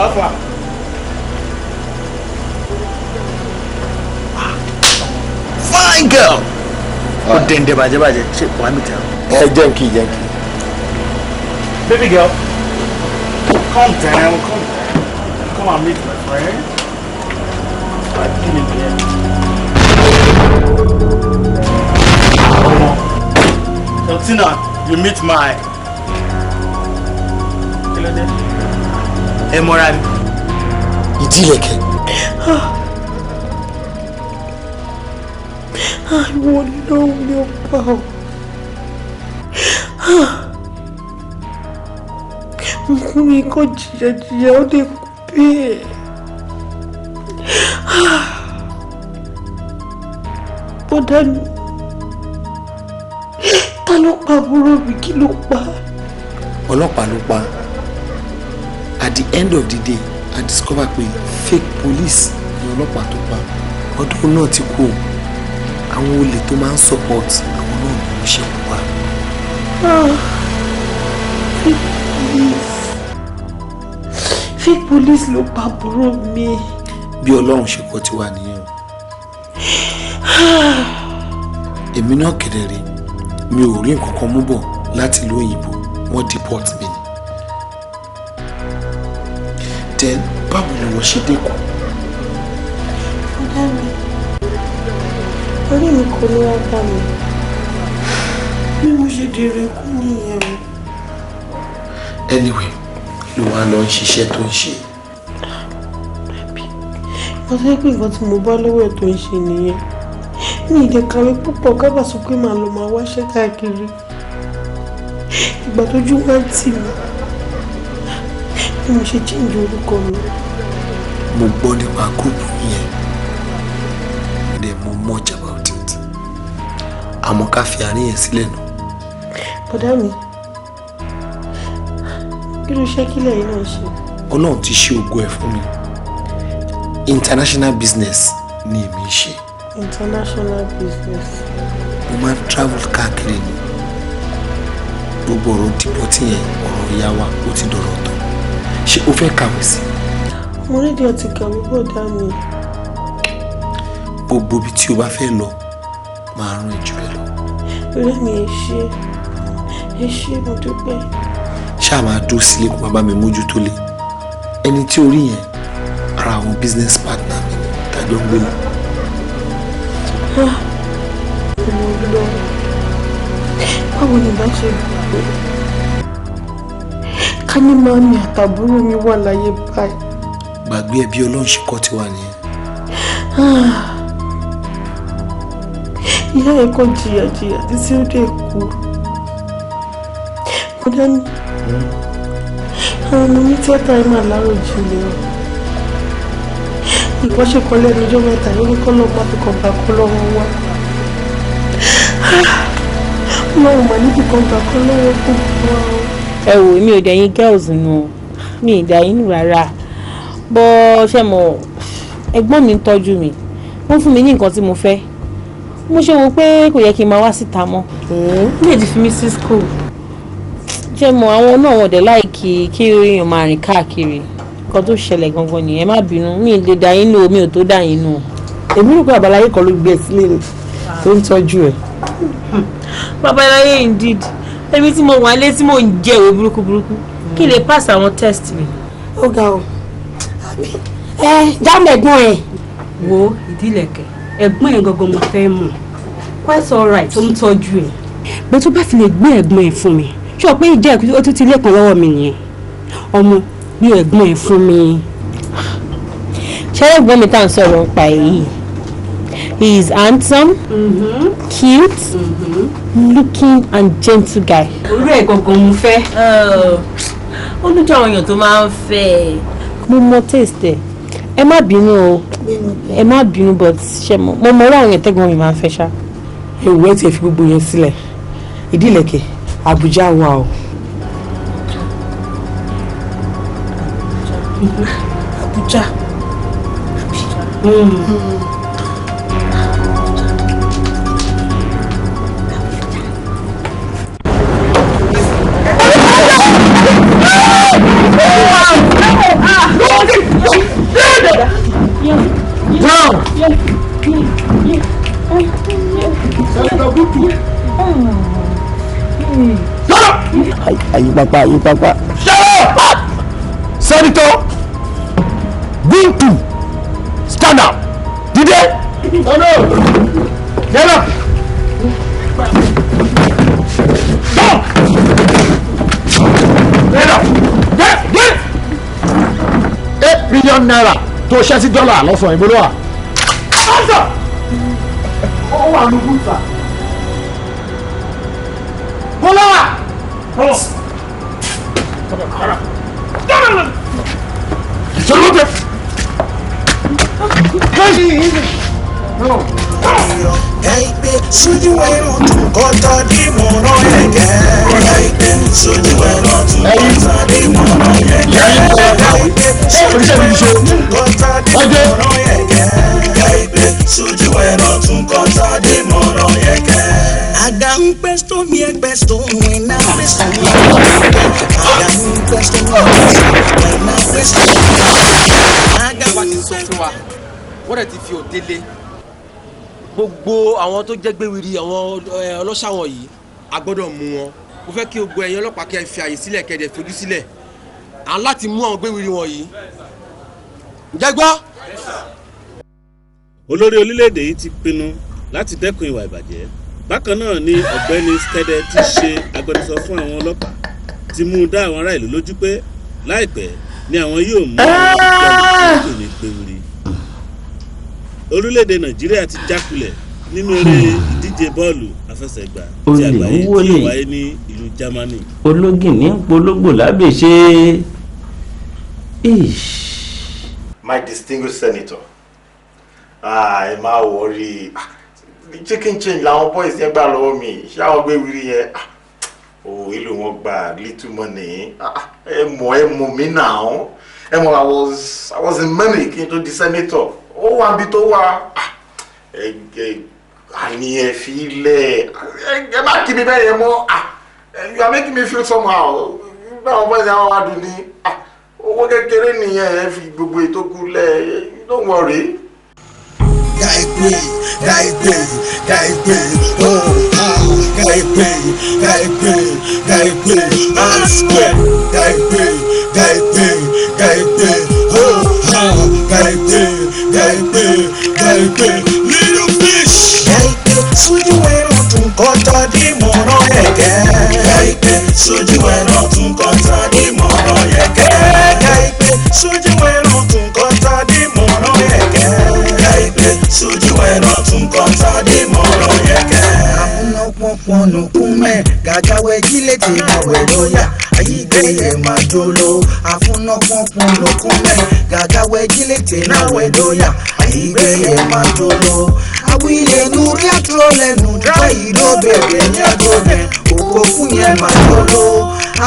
Alpha. Fine girl. But then the baje check one me tell. Janky. Baby girl. Come down. Come and meet my friend. Give me here. So Tina, you meet my Emoran. Idileke. I won't know your power. Mi kò jìyà ó lè kú bẹ́ẹ̀. Bọ́dà mi, ta ló pa àbúrò mi, kí ló pa? Ọlọ́pàá ló pa. At the end of the day, I discover pé fake police ni ọlọ́pàá tó pa. Ọdún náà ti kú. Àwọn olè tó máa ń support àwọn náà ló ṣe pa. Fake police ló pa àbúrò mi. Bí Ọlọ́run ṣe kọ́ ti wà nìyẹn. Èmi náà kedere mi ò rí nǹkan kan mú bọ̀ láti ìlú òyìnbó, wọ́n deport mi ni. Then báwo ni wọ́n ṣe dẹ́kun? Ọ̀dà mi, orí mi kò ní wá bá mi. Bí mo ṣe dèrè kú nìyẹn. Anyway, ló wá lọ ń ṣiṣẹ́ tó ń ṣe. Mo fẹ́ pé nǹkan tí mo bá lọ́wọ́ ẹ̀ tó ń ṣe nìyẹn. Mi ìdẹ̀ kàwé púpọ̀ kábà sọ pé màá lọ máa wáṣẹ́ káàkiri. Ìgbà tójú wá tì mí, bí mo ṣe change orúkọ mi. Mo gbọ́ nípa gúrùpù yẹn, then mo much about it. Àmọ́ ká fi àárín yẹn sílẹ̀ nù. Bọ̀dá mi, irú iṣẹ́ kílẹ̀ yìí náà ṣe? Ọlọ́run ti ṣe ògo ẹ̀ fún mi. International business ni èmi ń ṣe. International business. Mo máa ń travel káàkiri ni. Gbogbo ọ̀rọ̀ dìpọ́tì yẹn ọ̀rọ̀ ìyá wa ó ti dọ̀rọ̀ tán. Ṣé o fẹ́ kàwé sí? Mo rédíò ọtí kàwé bọ̀dá mi. Gbogbo ibi tí o bá fẹ́ lọ máa rán ìjù ẹ lọ. Ọ̀rẹ́ mi ẹ ṣé mo dúpẹ́. Ṣáà máa dúró sílé kó máa bá mi mójútó lé. Ẹni tí o rí yẹn ara àwọn business partner mi tàjọ ń gbé lọ. Mo lọ. Báwo ni bá ṣe gbé? Ká ní màmí àtàbúrò mi wà láyé báyìí. Gbàgbé ẹ bí Ọlọ́run ṣe kọ́ ti wà nìyẹn. Ìyá ẹ̀ kọ́ jìyà títí ó dé kú. Bọ́dá mi, àwọn ọmọ ní tíátà ẹ̀ máa lárò jinlẹ̀ o. Ìkọ́ṣe kan lẹ́nu ọjọ́ mẹ́ta yóò ní kọ́lọ́ bá fi kàn bá kọ́ lọ́wọ́ wá. Ọlọ́run mà ní fi kàn bá kọ́ lọ́wọ́ kó wá o. Ẹ wò mi ò dẹ̀yìn girls nù, mi ì dẹ̀yìn rárá. Bọ́ ṣe mọ̀ ẹ̀gbọ́n mi ń tọ́jú mi, wọ́n fún mi ní nǹkan tí mo fẹ́. Mo ṣe wò pé kò yẹ kí n máa wá síta mọ́. Ní èdè fi mí sí school. Ṣé mọ̀ àwọn náà wọ́n dẹ̀ láìkí kí èèyàn máa rìn káàkiri. Nǹkan tó ṣẹlẹ̀ gangan nìyẹn, má bínú, mi ì lè dá yín nù, mi ò tó dá yín nù. Èmi rò pé àbáláyé kan ló gbé ẹ sílé ni tó ń tọ́jú ẹ. Babaláyé indeed. Èmi tí mo wà lé tí mo ń jẹ ìwé burúkú kí lè pass àwọn test mi. Ó ga o. Jáde ẹ̀gbọ́n ẹ̀. Wo Ìdílẹ̀kẹ̀, ẹ̀gbọ́n ẹ̀ gangan mo fẹ́ mọ̀. Quite alright, ó ń tọ́jú ẹ̀. Bẹ́ẹ̀ tó bá fi lè gbé ẹ̀gbọ́n ẹ̀ fún mi, ṣé o pé ìjẹ́ ó tún ti lẹ́kàn lọ́wọ́ mi nìyẹn? Ọmọ bí ẹ̀gbọ́n ẹ̀ fún mi. Ṣé ẹ̀gbọ́n mi tá à ń sọ̀rọ̀ nípa èyí? He is handsome, cute, looking and gentle guy. Orí ẹ̀ gangan mo fẹ́. Ó lójú àwọn èèyàn tó máa ń fẹ́. Mo mọ taste ẹ̀. Ẹ má bínú o. Ẹ má bínú but ṣe mo mọ orí àwọn èèyàn tẹ́gbọ́n mi máa ń fẹ́ ṣá. Ewu ẹ ti fi gbogbo yẹn sílẹ̀. Ìdílẹ̀kẹ̀, Àbújá wà o. Àbújá. down. Senator Butu. Shut up. Ayi papa. Shut up. Senator Butu. Stand up. Did they? No. Get up. Stop. Get up. Get. 8 million naira tó ṣẹ́ sí dọ́là lọ́sàn-án ìbúlọ́ wa. Answer. Ó wà ní bùtà. Bọ́lá. Ìṣòro Gaipe sojú ẹran tún kọjá dé mọ̀ràn ẹ̀gẹ́. Gaipe sojú ẹran tún kọjá dé mọ̀ràn ẹ̀gẹ́. Gaipe sojú ẹran tún kọjá dé mọ̀ràn ẹ̀gẹ́. Gaipe sojú ẹran tún kọjá dé mọ̀ràn ẹ̀gẹ́. Àgbà ń pẹ́ stómi ẹgbẹ́ stómi iná pẹ́ stómi ẹgbẹ́. Àgbà ń pẹ́ stómi ẹgbẹ́ stómi iná pẹ́ stómi ẹgbẹ́. Àgbà ń pẹ́ stómi ẹgbẹ́. Wọ́n rẹ̀ ti fi òdele gbogbo àwọn tó jẹ́ gbéwìrì àwọn ọlọ́ṣàwọ̀n yìí a gbọ́dọ̀ mú wọn. Mo fẹ́ kí gbogbo ẹ̀yin ọlọ́pàá kẹ́ ẹ fi àyè sílẹ̀ kẹ́ ẹ dẹ̀ fojú sílẹ̀ à ń láti mú àwọn gbéwìrì wọn yìí. Ǹjẹ́ gbọ́? Olórí orílẹ̀-èdè yìí ti pinnu láti dẹ́kun ìwà ìbàjẹ́. Bákan náà ni ọ̀gbẹ́ni Skede ti ṣe agbẹnusọ fún àwọn ọlọ́pàá ti mú dá àwọn ará ìlú lójú pé láìpẹ́ ni àwọn yóò mú àwọn ní gbéwìrì. Orílẹ̀-èdè Nàìjíríà ti jákulẹ̀ nínú eré ìdíje bọ́ọ̀lù àfẹsẹ̀gbá tí àgbáyé tí ó wáyé ní ìlú Germany. Ológin ní pológbò lábẹ́ ṣe. My distinguished senator, ẹ má worry. Chicken change làwọn boys yẹn gbà lọ́wọ́ mi. Ṣé àwọn gbé wíri yẹn? Ìlú wọn gba little money. Ẹ mọ̀ mí náà. Ẹ mọ̀ I was in money kí n tó di senator. Ó wà bí tó wà. Àní ẹ fi ilẹ̀. Ẹ má kí mi bẹ́ẹ̀ yẹn mọ́. You are making me feel somehow. Báwọn boys yẹn wá dùn ní. Owó kékeré nìyẹn ẹ fi gbogbo ètò kú lẹ̀. Don't worry. Gaipe, square. Gaipe, little fish. Gaipe, sojú ẹran tún kọjá dé mọ̀ràn ẹ̀gẹ́. Gaipe, sojú ẹran tún kọjá dé mọ̀ràn ẹ̀gẹ́. Gaipe, sojú ẹran tún kọjá dé mọ̀ràn ẹ̀gẹ́. Gaipe, sojú ẹran tún kọjá dé mọ̀ràn ẹ̀gẹ́. Àfúnnápọ̀pọ̀ nùkún mẹ́ gàgáwé jílẹ̀ tí àwẹ̀ lóyà ayígbé ẹ̀ máa jolo. Àfúnnápọ̀pọ̀ nùkún mẹ́ gàgáwé jílẹ̀ tí àwẹ̀ lóyà ayígbé ẹ̀ máa jolo. Àwílẹ̀ nùrí àtúrọ̀lẹ̀nù dá ìdó bẹ̀rẹ̀ ní àgọ́dẹ̀ òkò fún yẹn máa jolo.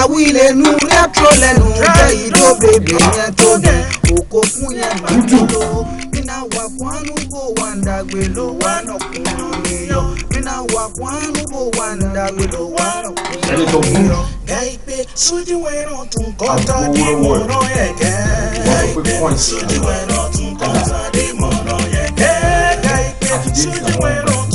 Àwílẹ̀ nùrí àtúrọ̀lẹ̀nù dá ìdó bẹ̀rẹ̀ ní àgọ́dẹ̀ òkò fún yẹn máa jolo. Mina wa kwanu bo wanda gbelo wano kunyo. Mina wa kwanu bo wanda gbelo wano kunyo. Gaipe sojú ẹran tún kọjá dé mọ̀ràn ẹ̀gẹ́. Gaipe sojú ẹran